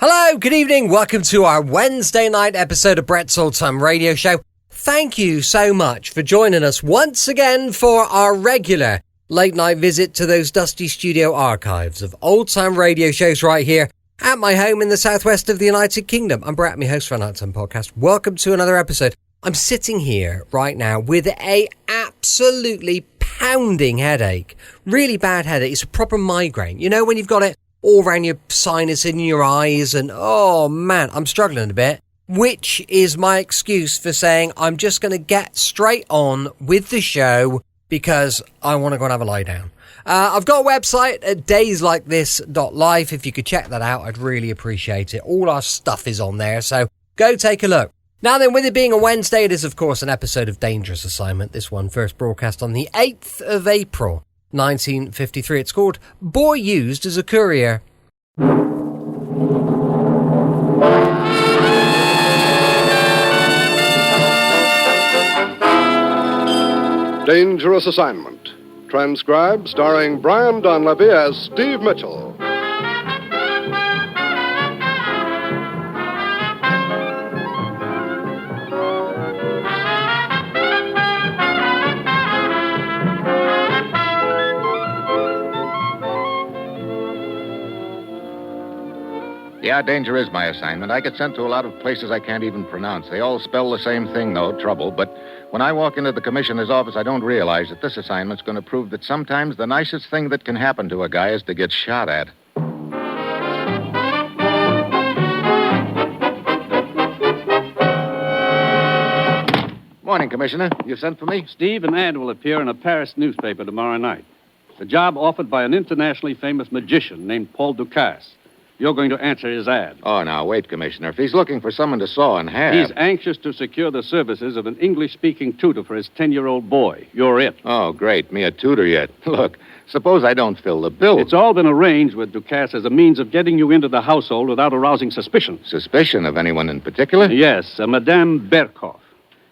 Hello, good evening. Welcome to our Wednesday night episode of Brett's Old Time Radio Show. Thank you so much for joining us once again for our regular late night visit to those dusty studio archives of old time radio shows right here at my home in the southwest of the United Kingdom. I'm Brett, I'm your host for our Nighttime Podcast. Welcome to another episode. I'm sitting here right now with a absolutely pounding headache. Really bad headache. It's a proper migraine. You know when you've got it all around your sinus, in your eyes, and oh man, I'm struggling a bit. Which is my excuse for saying I'm just going to get straight on with the show because I want to go and have a lie down. I've got a website at dayslikethis.life. If you could check that out, I'd really appreciate it. All our stuff is on there, so go take a look. Now then, with it being a Wednesday, it is of course an episode of Dangerous Assignment. This one first broadcast on the 8th of April, 1953. It's called Boy Used as a Courier. Dangerous Assignment. Transcribed, starring Brian Donlevy as Steve Mitchell. Yeah, danger is my assignment. I get sent to a lot of places I can't even pronounce. They all spell the same thing, though, trouble. But when I walk into the commissioner's office, I don't realize that this assignment's going to prove that sometimes the nicest thing that can happen to a guy is to get shot at. Morning, Commissioner. You sent for me? Steve, an ad will appear in a Paris newspaper tomorrow night. The job offered by an internationally famous magician named Paul Ducasse. You're going to answer his ad. Oh, now, wait, Commissioner. If he's looking for someone to saw in half... He's anxious to secure the services of an English-speaking tutor for his 10-year-old boy. You're it. Oh, great. Me a tutor yet. Look, suppose I don't fill the bill. It's all been arranged with Ducasse as a means of getting you into the household without arousing suspicion. Suspicion of anyone in particular? Yes, Madame Berkoff.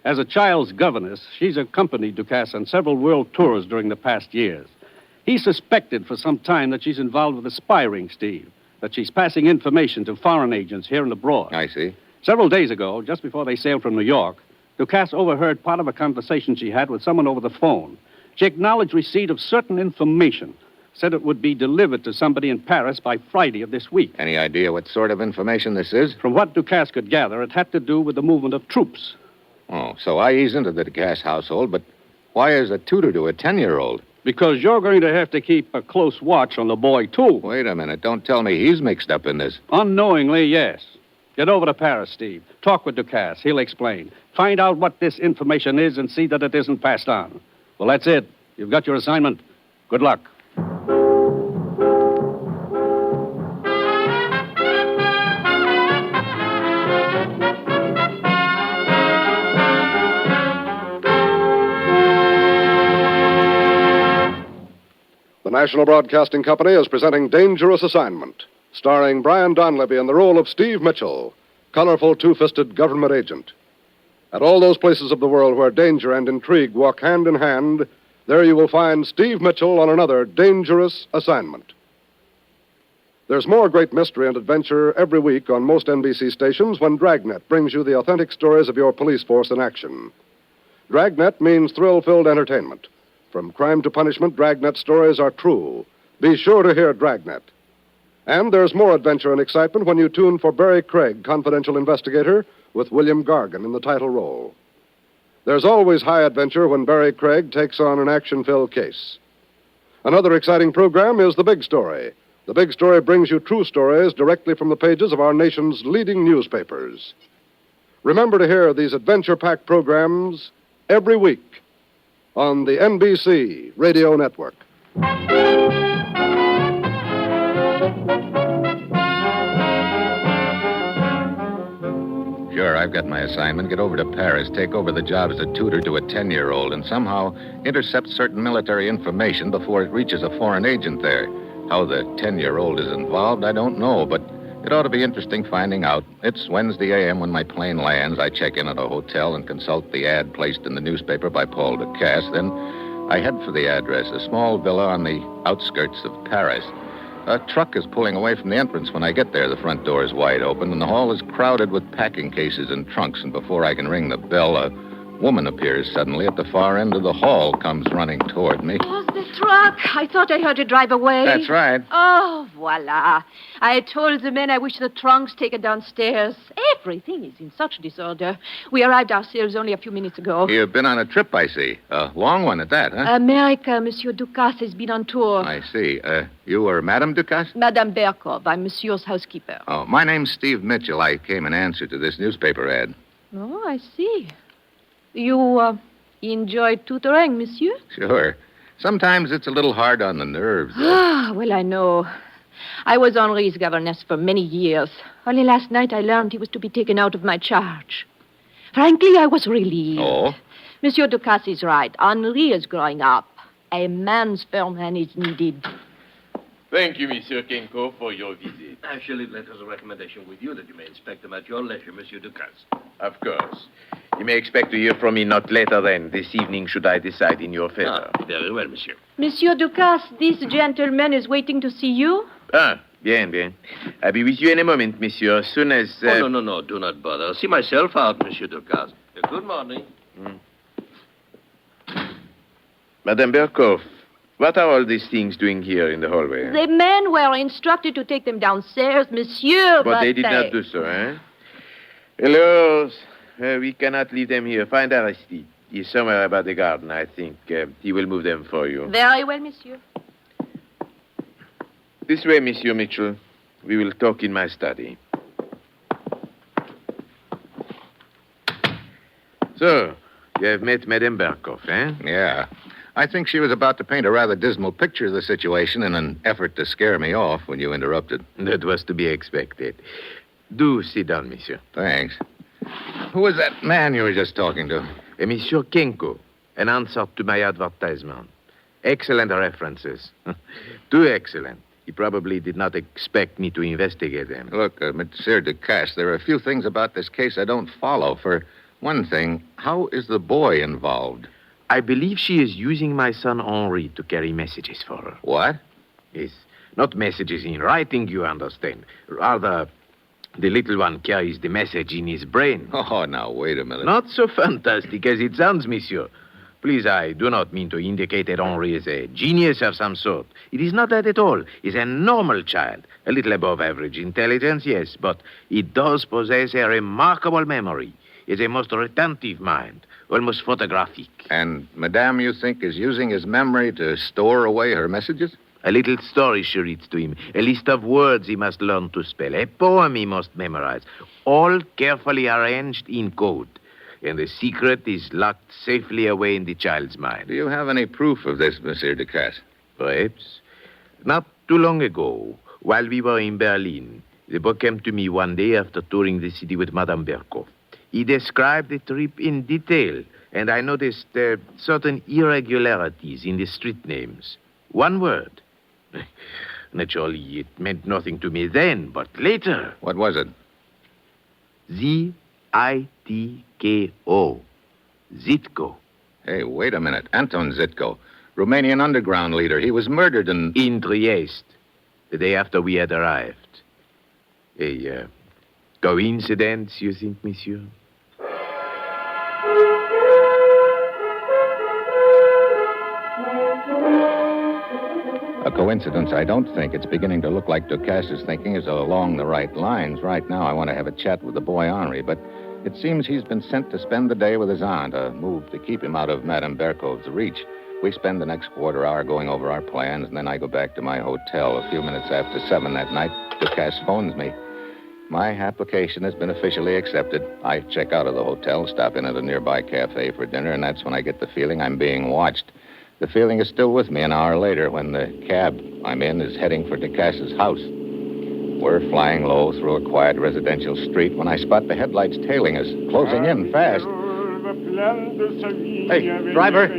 As a child's governess, she's accompanied Ducasse on several world tours during the past years. He suspected for some time that she's involved with a spy ring, Steve. That she's passing information to foreign agents here and abroad. I see. Several days ago, just before they sailed from New York, Ducasse overheard part of a conversation she had with someone over the phone. She acknowledged receipt of certain information, said it would be delivered to somebody in Paris by Friday of this week. Any idea what sort of information this is? From what Ducasse could gather, it had to do with the movement of troops. Oh, so I ease into the Ducasse household, but why is a tutor to a 10-year-old? Because you're going to have to keep a close watch on the boy, too. Wait a minute. Don't tell me he's mixed up in this. Unknowingly, yes. Get over to Paris, Steve. Talk with Ducasse. He'll explain. Find out what this information is and see that it isn't passed on. Well, that's it. You've got your assignment. Good luck. The National Broadcasting Company is presenting Dangerous Assignment, starring Brian Donlevy in the role of Steve Mitchell, colorful two-fisted government agent. At all those places of the world where danger and intrigue walk hand in hand, there you will find Steve Mitchell on another Dangerous Assignment. There's more great mystery and adventure every week on most NBC stations when Dragnet brings you the authentic stories of your police force in action. Dragnet means thrill-filled entertainment. From crime to punishment, Dragnet stories are true. Be sure to hear Dragnet. And there's more adventure and excitement when you tune for Barry Craig, confidential investigator, with William Gargan in the title role. There's always high adventure when Barry Craig takes on an action-filled case. Another exciting program is The Big Story. The Big Story brings you true stories directly from the pages of our nation's leading newspapers. Remember to hear these adventure-packed programs every week on the NBC Radio Network. Sure, I've got my assignment. Get over to Paris, take over the job as a tutor to a 10-year-old, and somehow intercept certain military information before it reaches a foreign agent there. How the 10-year-old is involved, I don't know, but it ought to be interesting finding out. It's Wednesday a.m. when my plane lands. I check in at a hotel and consult the ad placed in the newspaper by Paul Ducasse. Then I head for the address, a small villa on the outskirts of Paris. A truck is pulling away from the entrance when I get there. The front door is wide open, and the hall is crowded with packing cases and trunks. And before I can ring the bell, a woman appears suddenly at the far end of the hall, comes running toward me. Oh, the truck. I thought I heard it drive away. That's right. Oh, voila. I told the men I wish the trunks taken downstairs. Everything is in such disorder. We arrived ourselves only a few minutes ago. You've been on a trip, I see. A long one at that, huh? America, Monsieur Ducasse has been on tour. I see. You were Madame Ducasse? Madame Berkov, I'm Monsieur's housekeeper. Oh, my name's Steve Mitchell. I came in answer to this newspaper ad. Oh, I see. You enjoy tutoring, Monsieur? Sure. Sometimes it's a little hard on the nerves, though. Ah, well, I know. I was Henri's governess for many years. Only last night I learned he was to be taken out of my charge. Frankly, I was relieved. Oh? Monsieur Ducasse is right. Henri is growing up. A man's firm hand is needed. Thank you, Monsieur Kenko, for your visit. I shall leave letters of recommendation with you that you may inspect them at your leisure, Monsieur Ducasse. Of course. You may expect to hear from me not later than this evening should I decide in your favor. Very well, Monsieur. Monsieur Ducasse, this gentleman is waiting to see you. Bien, bien. I'll be with you in a moment, monsieur, as soon as... Oh, no, do not bother. I'll see myself out, Monsieur Ducasse. Good morning. Madame Berkov, what are all these things doing here in the hallway? The men were instructed to take them downstairs, Monsieur, But they did not do so, eh? Hello. We cannot leave them here. Find Aristide. He's somewhere about the garden, I think. He will move them for you. Very well, Monsieur. This way, Monsieur Mitchell. We will talk in my study. So, you have met Madame Berkov, eh? Yeah. I think she was about to paint a rather dismal picture of the situation in an effort to scare me off when you interrupted. That was to be expected. Do sit down, monsieur. Thanks. Who was that man you were just talking to? Monsieur Kenko, an answer to my advertisement. Excellent references. Too excellent. He probably did not expect me to investigate them. Look, Monsieur Ducasse, there are a few things about this case I don't follow. For one thing, how is the boy involved? I believe she is using my son Henri to carry messages for her. What? Yes. Not messages in writing, you understand. Rather, the little one carries the message in his brain. Oh, now, wait a minute. Not so fantastic as it sounds, monsieur. Please, I do not mean to indicate that Henri is a genius of some sort. It is not that at all. He's a normal child. A little above average intelligence, yes, but he does possess a remarkable memory. He has a most retentive mind, almost photographic. And Madame, you think, is using his memory to store away her messages? A little story she reads to him, a list of words he must learn to spell, a poem he must memorize, all carefully arranged in code. And the secret is locked safely away in the child's mind. Do you have any proof of this, Monsieur Ducasse? Perhaps. Not too long ago, while we were in Berlin, the boy came to me one day after touring the city with Madame Berkov. He described the trip in detail, and I noticed certain irregularities in the street names. One word. Naturally, it meant nothing to me then, but later... What was it? Z-I-T-K-O. Zitko. Hey, wait a minute. Anton Zitko, Romanian underground leader. He was murdered in Trieste, the day after we had arrived. A coincidence, you think, monsieur? A coincidence, I don't think. It's beginning to look like Ducasse's thinking is along the right lines. Right now, I want to have a chat with the boy Henri, but it seems he's been sent to spend the day with his aunt, a move to keep him out of Madame Berkov's reach. We spend the next quarter hour going over our plans, and then I go back to my hotel. A few minutes after 7 that night, Ducasse phones me. My application has been officially accepted. I check out of the hotel, stop in at a nearby cafe for dinner, and that's when I get the feeling I'm being watched. The feeling is still with me an hour later when the cab I'm in is heading for Ducasse's house. We're flying low through a quiet residential street when I spot the headlights tailing us, closing in fast. Hey, driver.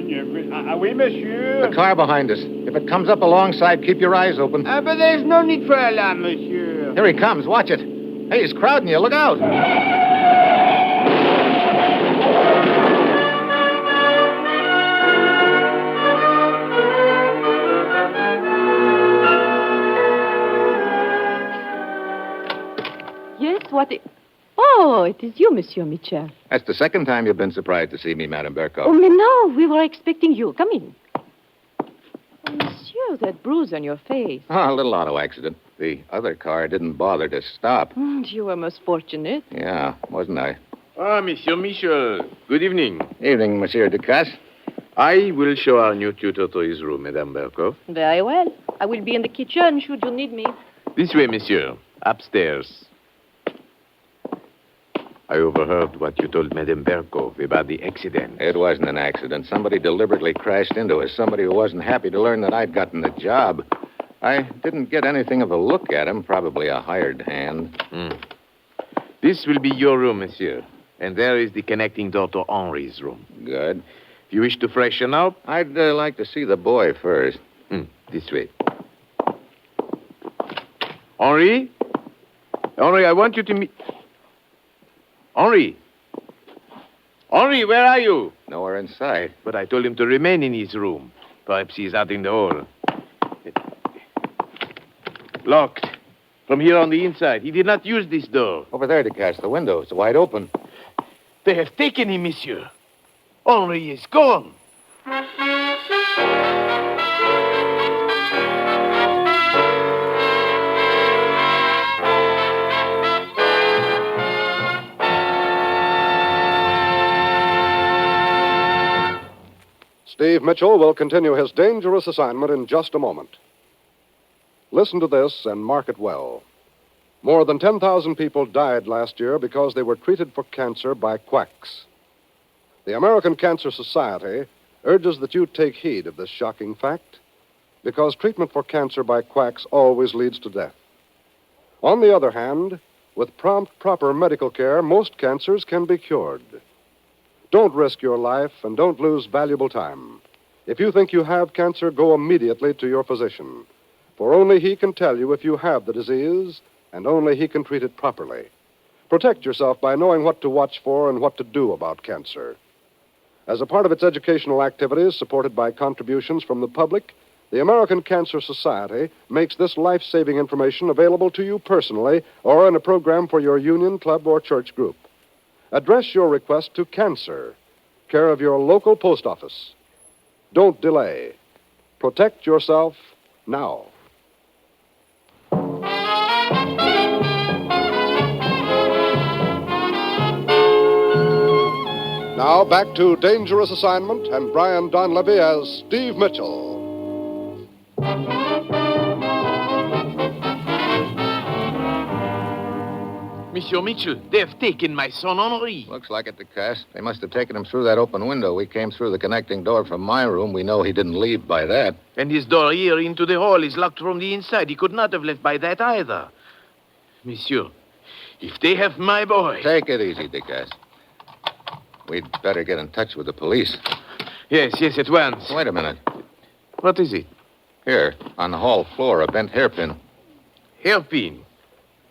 Oui, monsieur. The car behind us. If it comes up alongside, keep your eyes open. But there's no need for alarm, monsieur. Here he comes. Watch it. Hey, he's crowding you. Look out. Yes, Oh, it is you, Monsieur Mitchell. That's the second time you've been surprised to see me, Madame Berkoff. Oh, mais no, we were expecting you. Come in. Oh, monsieur, that bruise on your face. Oh, a little auto accident. The other car didn't bother to stop. You were most fortunate. Yeah, wasn't I? Ah, Monsieur Michel. Good evening. Evening, Monsieur Ducasse. I will show our new tutor to his room, Madame Berkoff. Very well. I will be in the kitchen should you need me. This way, monsieur. Upstairs. I overheard what you told Madame Berkoff about the accident. It wasn't an accident. Somebody deliberately crashed into us. Somebody who wasn't happy to learn that I'd gotten the job. I didn't get anything of a look at him. Probably a hired hand. This will be your room, monsieur. And there is the connecting door to Henri's room. Good. If you wish to freshen up... I'd like to see the boy first. This way. Henri? Henri, I want you to meet... Henri! Henri, where are you? Nowhere in sight. But I told him to remain in his room. Perhaps he's out in the hall. Locked. From here on the inside. He did not use this door. Over there, Ducasse. The window is wide open. They have taken him, monsieur. Henri is gone. Steve Mitchell will continue his dangerous assignment in just a moment. Listen to this and mark it well. More than 10,000 people died last year because they were treated for cancer by quacks. The American Cancer Society urges that you take heed of this shocking fact because treatment for cancer by quacks always leads to death. On the other hand, with prompt, proper medical care, most cancers can be cured. Don't risk your life and don't lose valuable time. If you think you have cancer, go immediately to your physician, for only he can tell you if you have the disease, and only he can treat it properly. Protect yourself by knowing what to watch for and what to do about cancer. As a part of its educational activities, supported by contributions from the public, the American Cancer Society makes this life-saving information available to you personally or in a program for your union, club, or church group. Address your request to Cancer, care of your local post office. Don't delay. Protect yourself now. Now back to Dangerous Assignment and Brian Donlevy as Steve Mitchell. Monsieur Mitchell, they have taken my son Henri. Looks like it, Ducasse. They must have taken him through that open window. We came through the connecting door from my room. We know he didn't leave by that. And his door here into the hall is locked from the inside. He could not have left by that either. Monsieur, if they have my boy... Take it easy, Ducasse. We'd better get in touch with the police. Yes, at once. Wait a minute. What is it? Here, on the hall floor, a bent hairpin. Hairpin.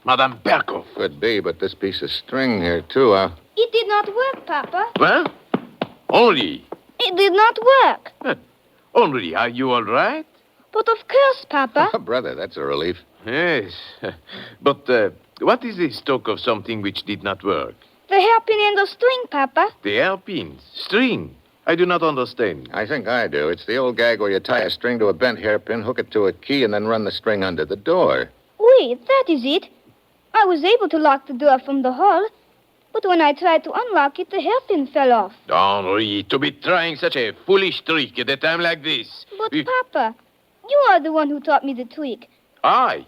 Madame Berkoff. Could be, but this piece of string here, too. It did not work, Papa. What? Henri. It did not work. But, Henri, are you all right? But of course, Papa. Brother, that's a relief. Yes. But what is this talk of something which did not work? The hairpin and the string, Papa. The hairpin. String. I do not understand. I think I do. It's the old gag where you tie a string to a bent hairpin, hook it to a key, and then run the string under the door. Oui, that is it. I was able to lock the door from the hall, but when I tried to unlock it, the hairpin fell off. Henri, to be trying such a foolish trick at a time like this. But, Papa, you are the one who taught me the trick. I?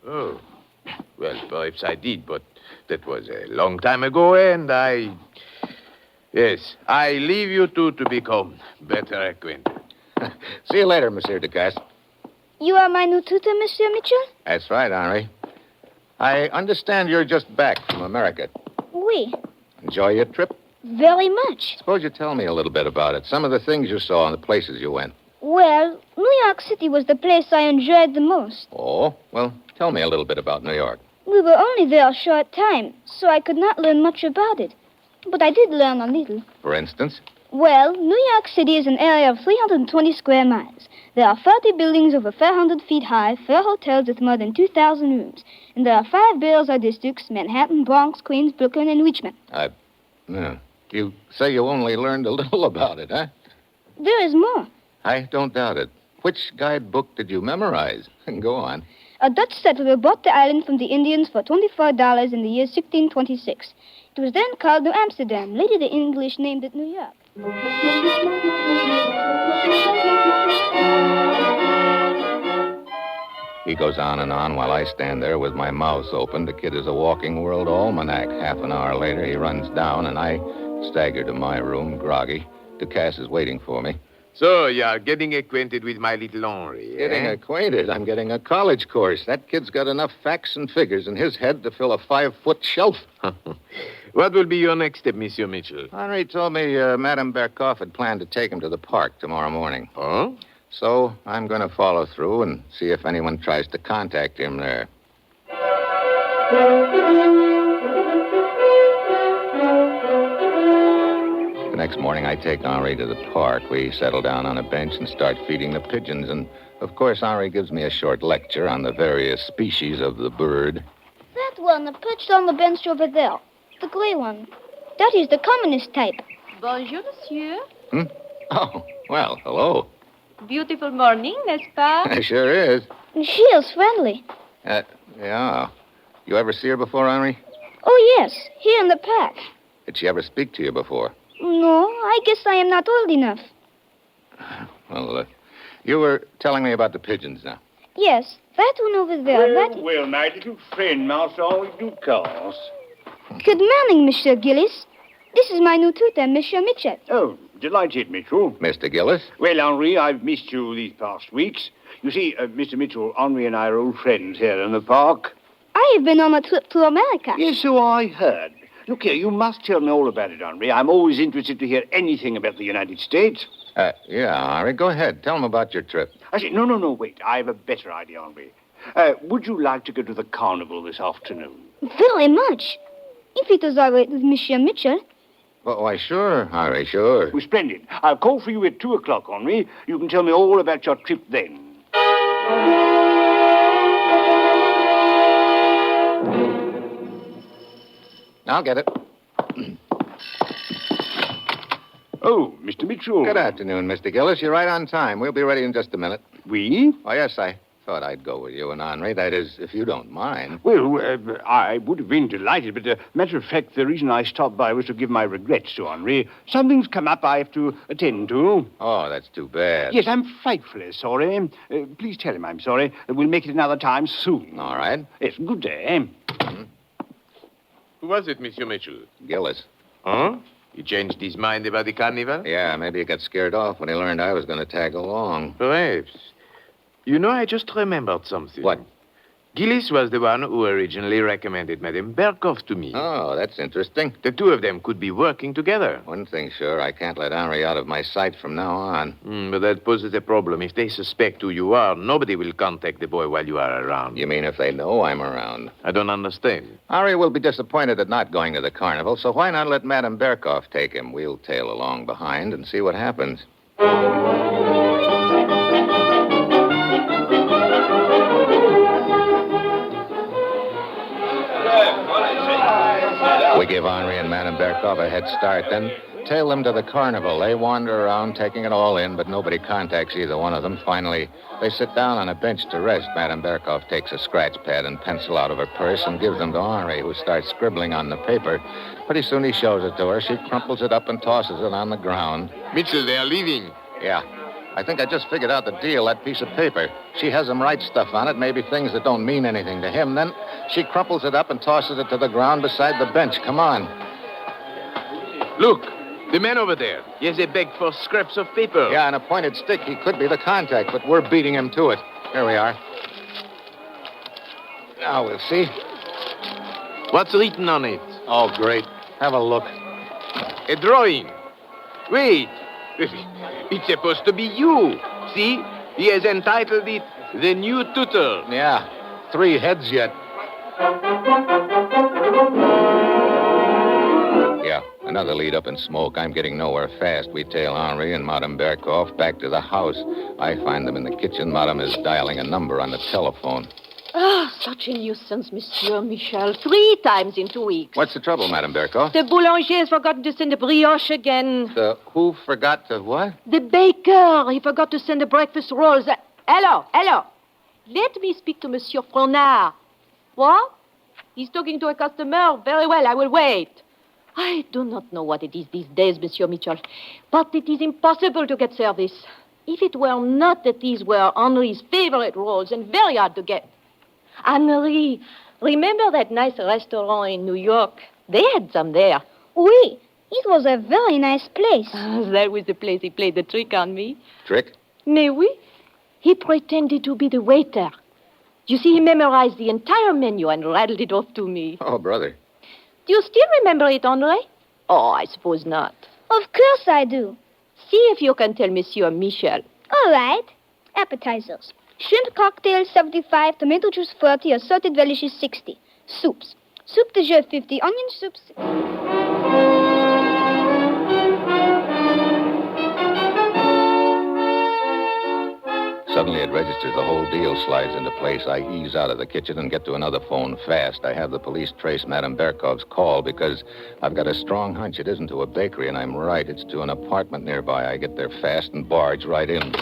Oh. Well, perhaps I did, but that was a long time ago, and I... Yes, I leave you two to become better acquainted. See you later, Monsieur Ducasse. You are my new tutor, Monsieur Mitchell? That's right, Henri. I understand you're just back from America. Oui. Enjoy your trip? Very much. Suppose you tell me a little bit about it. Some of the things you saw and the places you went. Well, New York City was the place I enjoyed the most. Oh? Well, tell me a little bit about New York. We were only there a short time, so I could not learn much about it. But I did learn a little. For instance? Well, New York City is an area of 320 square miles. There are 30 buildings over 400 feet high, 4 hotels with more than 2,000 rooms. And there are 5 boroughs or districts, Manhattan, Bronx, Queens, Brooklyn, and Richmond. You say you only learned a little about it, huh? There is more. I don't doubt it. Which guidebook did you memorize? Go on. A Dutch settler bought the island from the Indians for $24 in the year 1626. It was then called New Amsterdam. Later, the English named it New York. He goes on and on while I stand there with my mouth open. The kid is a walking world almanac. Half an hour later, he runs down, and I stagger to my room, groggy. Ducasse is waiting for me. So, you're getting acquainted with my little Henri, Getting acquainted? I'm getting a college course. That kid's got enough facts and figures in his head to fill a 5-foot shelf. What will be your next step, Monsieur Mitchell? Henri told me Madame Berkoff had planned to take him to the park tomorrow morning. Oh? So I'm going to follow through and see if anyone tries to contact him there. The next morning, I take Henri to the park. We settle down on a bench and start feeding the pigeons. And, of course, Henri gives me a short lecture on the various species of the bird. That one perched on the bench over there. The gray one. That is the commonest type. Bonjour, monsieur. Oh, well, hello. Beautiful morning, n'est-ce pas? Sure is. She is friendly. Yeah. You ever see her before, Henri? Oh, yes. Here in the park. Did she ever speak to you before? No, I guess I am not old enough. Well, you were telling me about the pigeons now. Yes, that one over there. Well, my little friend, Master Henri Ducasse. Good morning, Monsieur Gillis. This is my new tutor, Monsieur Mitchell. Oh, delighted, Mitchell. Mr. Gillis? Well, Henri, I've missed you these past weeks. You see, Mr. Mitchell, Henri and I are old friends here in the park. I have been on a trip to America. Yes, so I heard. Look here, you must tell me all about it, Henri. I'm always interested to hear anything about the United States. Yeah, Henri, go ahead. Tell him about your trip. I say, no, wait. I have a better idea, Henri. Would you like to go to the carnival this afternoon? Very much. If it is all right with Monsieur Mitchell. Well, why, sure, Henri, sure. Well, splendid. I'll call for you at 2 o'clock, Henri. You can tell me all about your trip then. I'll get it. Oh, Mr. Mitchell. Good afternoon, Mr. Gillis. You're right on time. We'll be ready in just a minute. We? Oh, yes, I thought I'd go with you and Henri. That is, if you don't mind. Well, I would have been delighted, but matter of fact, the reason I stopped by was to give my regrets to Henri. Something's come up I have to attend to. Oh, that's too bad. Yes, I'm frightfully sorry. Please tell him I'm sorry. We'll make it another time soon. All right. Yes, good day. Who was it, Monsieur Mitchell? Gillis. Huh? He changed his mind about the carnival? Yeah, maybe he got scared off when he learned I was going to tag along. Perhaps. You know, I just remembered something. What? Gillis was the one who originally recommended Madame Berkoff to me. Oh, that's interesting. The two of them could be working together. One thing sure, I can't let Henri out of my sight from now on. But that poses a problem. If they suspect who you are, nobody will contact the boy while you are around. You mean if they know I'm around? I don't understand. Henri will be disappointed at not going to the carnival, so why not let Madame Berkoff take him? We'll tail along behind and see what happens. We give Henri and Madame Berkoff a head start, then tail them to the carnival. They wander around, taking it all in, but nobody contacts either one of them. Finally, they sit down on a bench to rest. Madame Berkoff takes a scratch pad and pencil out of her purse and gives them to Henri, who starts scribbling on the paper. Pretty soon he shows it to her. She crumples it up and tosses it on the ground. Mitchell, they are leaving. Yeah. I think I just figured out the deal, that piece of paper. She has him write stuff on it, maybe things that don't mean anything to him. Then she crumples it up and tosses it to the ground beside the bench. Come on. Look, the man over there. He has a bag for scraps of paper. Yeah, and a pointed stick. He could be the contact, but we're beating him to it. Here we are. Now we'll see. What's written on it? Oh, great. Have a look. A drawing. Wait. It's supposed to be you. See? He has entitled it The New Tutor. Yeah. 3 heads yet. Yeah, enough Another lead up in smoke. I'm getting nowhere fast. We tail Henri and Madame Berkoff back to the house. I find them in the kitchen. Madame is dialing a number on the telephone. Ah, such a nuisance, Monsieur Michel. 3 times in 2 weeks. What's the trouble, Madame Berkoff? The boulanger has forgotten to send the brioche again. The who forgot to what? The baker. He forgot to send the breakfast rolls. Hello. Let me speak to Monsieur Fronard. What? He's talking to a customer. Very well, I will wait. I do not know what it is these days, Monsieur Mitchell, but it is impossible to get service. If it were not that these were Henri's favorite rolls and very hard to get. Henri, remember that nice restaurant in New York? They had some there. Oui, it was a very nice place. That was the place he played the trick on me. Trick? Mais oui. He pretended to be the waiter. You see, he memorized the entire menu and rattled it off to me. Oh, brother. Do you still remember it, Henri? Oh, I suppose not. Of course I do. See if you can tell Monsieur Michel. All right. Appetizers. Shrimp cocktail, 75. Tomato juice, 40. Assorted relishes, 60. Soups. Soup de jeu, 50. Onion soup, 60. Suddenly it registers. The whole deal slides into place. I ease out of the kitchen and get to another phone fast. I have the police trace Madame Berkoff's call because I've got a strong hunch it isn't to a bakery, and I'm right. It's to an apartment nearby. I get there fast and barge right in.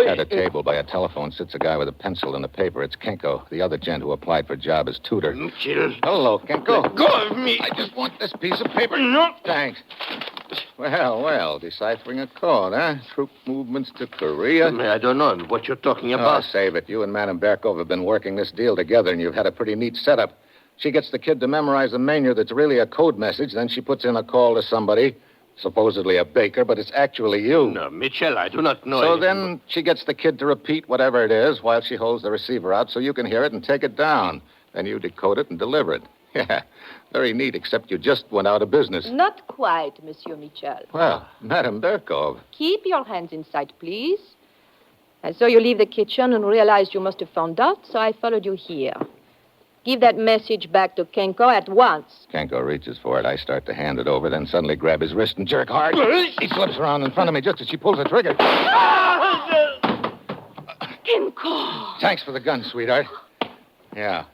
At a table by a telephone sits a guy with a pencil and a paper. It's Kenko, the other gent who applied for a job as tutor. Chill. Hello, Kenko. Let go of me. I just want this piece of paper. No. Thanks. Well, deciphering a code, huh? Troop movements to Courier. I don't know what you're talking Oh, about. save it. You and Madame Berkoff have been working this deal together, and you've had a pretty neat setup. She gets the kid to memorize a menu that's really a code message, then she puts in a call to somebody, supposedly a baker, but it's actually you. No, Mitchell, I do not know. So anything. then she gets the kid to repeat whatever it is while she holds the receiver out so you can hear it and take it down. Then you decode it and deliver it. Yeah, very neat, except you just went out of business. Not quite, Monsieur Michel. Well, Madame Berkoff. Keep your hands in sight, please. I saw you leave the kitchen and realized you must have found out, so I followed you here. Give that message back to Kenko at once. Kenko reaches for it. I start to hand it over, then suddenly grab his wrist and jerk hard. He slips around in front of me just as she pulls the trigger. Kenko! Thanks for the gun, sweetheart. Yeah,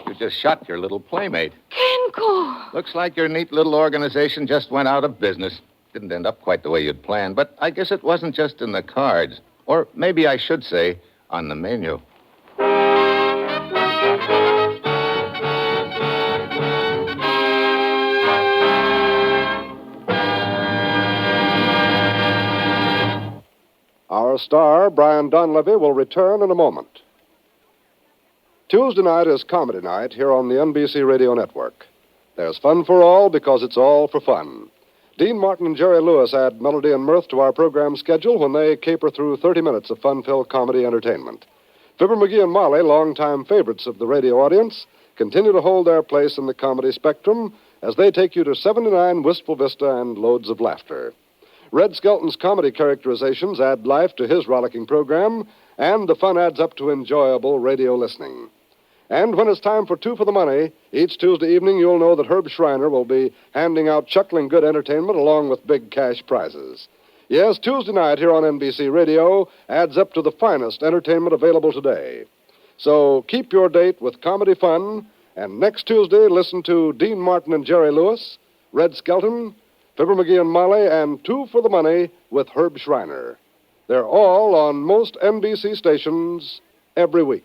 you just shot your little playmate. Kenko! Looks like your neat little organization just went out of business. Didn't end up quite the way you'd planned, but I guess it wasn't just in the cards. Or maybe I should say, on the menu. Our star, Brian Donlevy, will return in a moment. Tuesday night is comedy night here on the NBC Radio Network. There's fun for all because it's all for fun. Dean Martin and Jerry Lewis add melody and mirth to our program schedule when they caper through 30 minutes of fun-filled comedy entertainment. Fibber McGee and Molly, longtime favorites of the radio audience, continue to hold their place in the comedy spectrum as they take you to 79 Wistful Vista and loads of laughter. Red Skelton's comedy characterizations add life to his rollicking program, and the fun adds up to enjoyable radio listening. And when it's time for Two for the Money, each Tuesday evening you'll know that Herb Schreiner will be handing out chuckling good entertainment along with big cash prizes. Yes, Tuesday night here on NBC Radio adds up to the finest entertainment available today. So keep your date with comedy fun, and next Tuesday listen to Dean Martin and Jerry Lewis, Red Skelton, Fibber McGee and Molly, and Two for the Money with Herb Schreiner. They're all on most NBC stations every week.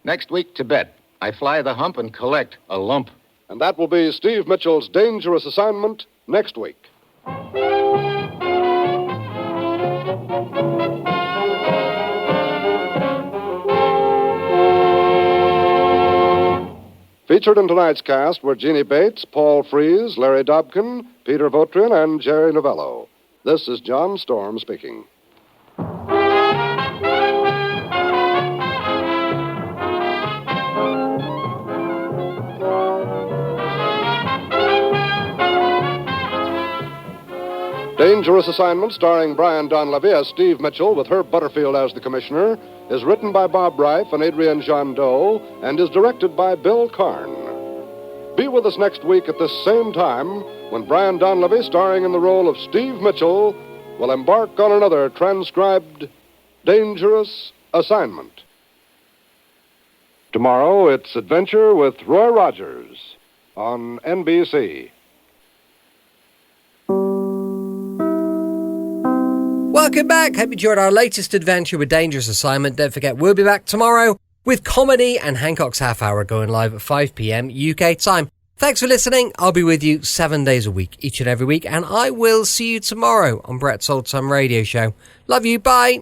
Next week, Tibet. I fly the hump and collect a lump. And that will be Steve Mitchell's dangerous assignment next week. Featured in tonight's cast were Jeannie Bates, Paul Frees, Larry Dobkin, Peter Votrin, and Jerry Novello. This is John Storm speaking. Dangerous Assignment, starring Brian Donlevy as Steve Mitchell with Herb Butterfield as the Commissioner, is written by Bob Reif and Adrienne Jandot and is directed by Bill Karn. Be with us next week at this same time when Brian Donlevy, starring in the role of Steve Mitchell, will embark on another transcribed Dangerous Assignment. Tomorrow, it's Adventure with Roy Rogers on NBC. Welcome back. Hope you enjoyed our latest adventure with Dangerous Assignment. Don't forget, we'll be back tomorrow with comedy and Hancock's Half Hour going live at 5 p.m. UK time. Thanks for listening. I'll be with you 7 days a week, each and every week, and I will see you tomorrow on Brett's Old Time Radio Show. Love you. Bye.